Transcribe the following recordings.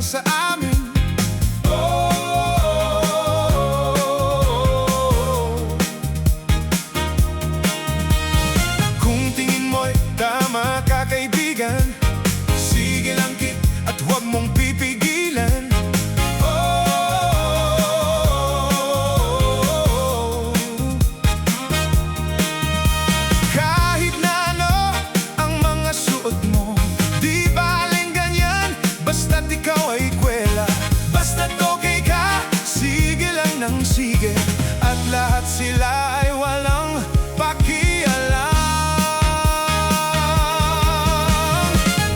sa amin. Kung tingin mo'y tama ka, kaibigan, sige lang kit at huwag mong pipigilan. Kahit na ano ang mga suot mo, di baling ganyan, basta't ikaw ay kwela. Basta't okay ka, sige lang ng sige, at lahat sila ay walang pakialam.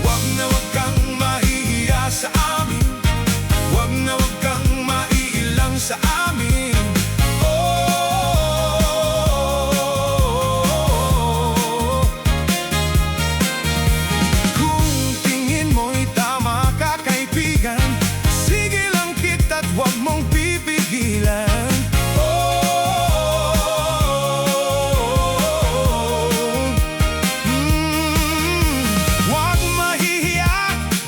Wag na wag kang mahihiya sa amin, wag na wag kang maiilang sa amin. Kung tingin mo'y tama ka, kaibigan, sige lang kit at huwag mong pipigilan. Huwag mahihiya,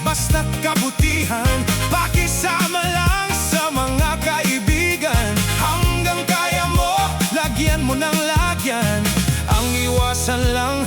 basta't kabutihan, pakisama lang sa mga kaibigan. Hanggang kaya mo, lagyan mo ng lagyan, ang iwasan lang